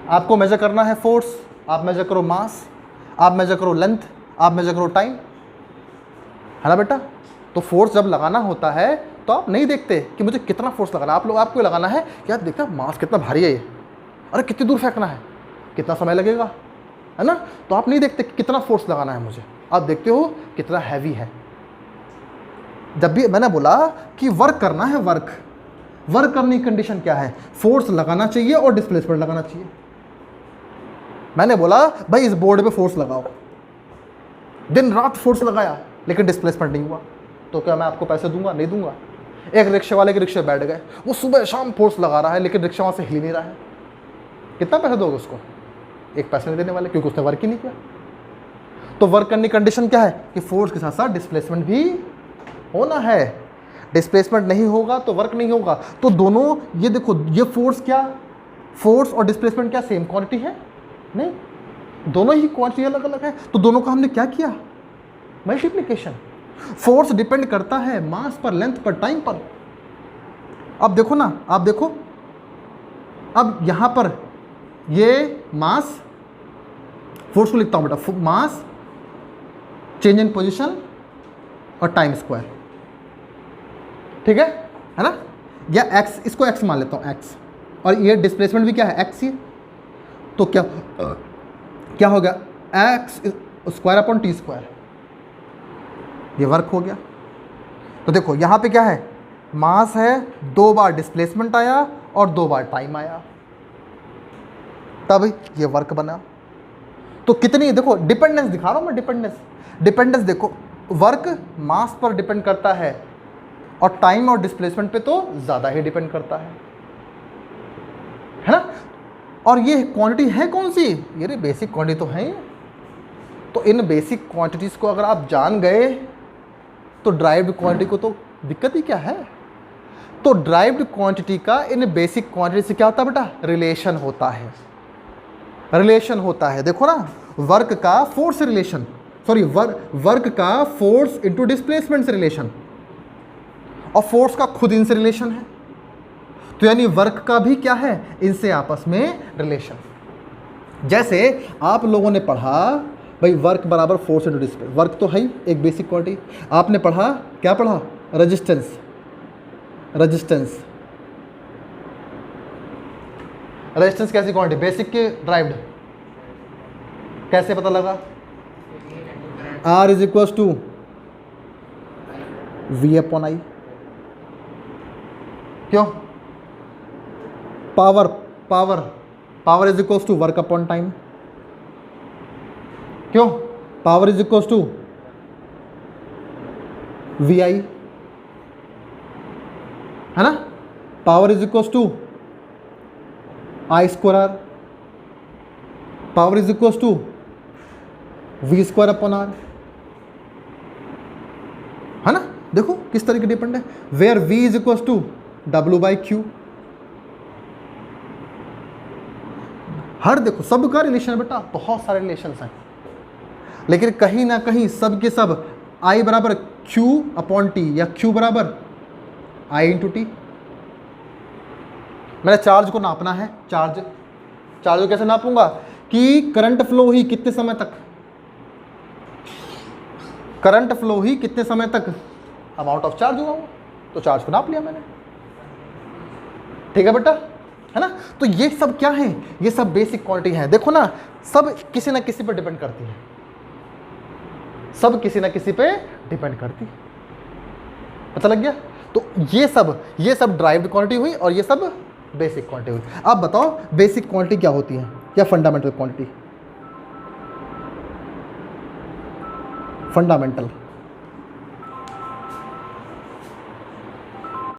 आपको मेजर करना है फोर्स, आप मेजर करो मास, आप मेजर करो लेंथ, आप मेजर करो टाइम, है ना बेटा? तो फोर्स जब लगाना होता है तो आप नहीं देखते कि मुझे कितना फोर्स लगाना, आपको लगाना है कि आप देखते हैं मास कितना भारी है ये, अरे कितनी दूर फेंकना है, कितना समय लगेगा, है ना? तो आप नहीं देखते कि कितना फोर्स लगाना है मुझे, आप देखते हो कितना हैवी है। जब भी मैंने बोला कि वर्क करना है, वर्क करने की कंडीशन क्या है? फोर्स लगाना चाहिए और डिस्प्लेसमेंट लगाना चाहिए। मैंने बोला भाई इस बोर्ड पे फोर्स लगाओ, दिन रात फोर्स लगाया लेकिन डिस्प्लेसमेंट नहीं हुआ, तो क्या मैं आपको पैसे दूंगा? नहीं दूंगा। एक रिक्शे वाले के रिक्शे बैठ गए, वो सुबह शाम फोर्स लगा रहा है लेकिन रिक्शा वहाँ से हिल नहीं रहा है, कितना पैसे दोगे उसको? एक पैसे नहीं देने वाले, क्योंकि उसने वर्क ही नहीं किया। तो वर्क करने की कंडीशन क्या है कि फोर्स के साथ साथ डिस्प्लेसमेंट भी होना है। डिस्प्लेसमेंट नहीं होगा तो वर्क नहीं होगा। तो दोनों, ये देखो, ये फोर्स क्या, फोर्स और डिस्प्लेसमेंट क्या सेम क्वांटिटी है? नहीं, दोनों ही क्वांटिटी अलग अलग है। तो दोनों का हमने क्या किया? मल्टीप्लिकेशन। फोर्स डिपेंड करता है मास पर, लेंथ पर, टाइम पर। अब देखो ना, आप देखो, अब यहां पर ये मास, फोर्स को लिखता हूं बेटा, मास, चेंज इन पोजीशन और टाइम स्क्वायर, ठीक है ना? या एक्स, इसको एक्स मान लेता हूं, एक्स, और ये डिस्प्लेसमेंट भी क्या है? एक्स ही। तो क्या हो गया? X square upon t square, ये वर्क हो गया। तो देखो यहाँ पे क्या है? मास है, 2 बार डिस्प्लेसमेंट आया और 2 बार टाइम आया, तब ये वर्क बना। तो कितनी, देखो डिपेंडेंस दिखा रहा हूँ मैं, डिपेंडेंस देखो, वर्क मास पर डिपेंड करता है और टाइम और डिस्प्लेसमेंट पे तो ज़्यादा ही डिपेंड करता है ना? और ये क्वांटिटी है कौन सी? ये बेसिक क्वांटिटी तो है ही। तो इन बेसिक क्वांटिटीज़ को अगर आप जान गए तो ड्राइव्ड क्वांटिटी को तो दिक्कत ही क्या है? तो ड्राइव्ड क्वांटिटी का इन बेसिक क्वांटिटी से क्या होता है बेटा? रिलेशन होता है, रिलेशन होता है। देखो ना, वर्क का फोर्स से रिलेशन, सॉरी वर्क का फोर्स इंटू डिस्प्लेसमेंट से रिलेशन, और फोर्स का खुद इनसे रिलेशन है। तो यानी वर्क का भी क्या है? इनसे आपस में रिलेशन। जैसे आप लोगों ने पढ़ा भाई वर्क बराबर फोर्स इंटू डिस्प्लेसमेंट, वर्क तो है ही एक बेसिक क्वांटिटी। आपने पढ़ा, क्या पढ़ा? रेजिस्टेंस, रेजिस्टेंस कैसी क्वांटिटी? बेसिक के ड्राइव्ड? कैसे पता लगा? R is equal to V upon I. क्यों? Power power power is equal to work upon time. क्यों? Power is equal to V I, है ना? Power is equal to I square R, power is equal to V square upon R, है ना? देखो किस तरीके depend है, where v is equal to W by Q. हर देखो सबका रिलेशन है बेटा, बहुत सारे रिलेशन हैं, लेकिन कहीं ना कहीं सब के सब I बराबर Q अपॉन टी या Q बराबर I इंटू टी। मैंने चार्ज को नापना है, चार्ज को कैसे नापूंगा कि करंट फ्लो ही कितने समय तक, करंट फ्लो ही कितने समय तक, अमाउंट ऑफ चार्ज हुआ, तो चार्ज को नाप लिया मैंने। ठीक है बेटा, है ना? तो ये सब क्या है? ये सब बेसिक क्वांटिटी है। देखो ना, सब किसी ना किसी पे डिपेंड करती है, सब किसी ना किसी पे डिपेंड करती है। पता लग गया? तो ये सब ड्राइव्ड क्वांटिटी हुई और ये सब बेसिक क्वांटिटी हुई। अब बताओ बेसिक क्वांटिटी क्या होती है या फंडामेंटल क्वांटिटी? फंडामेंटल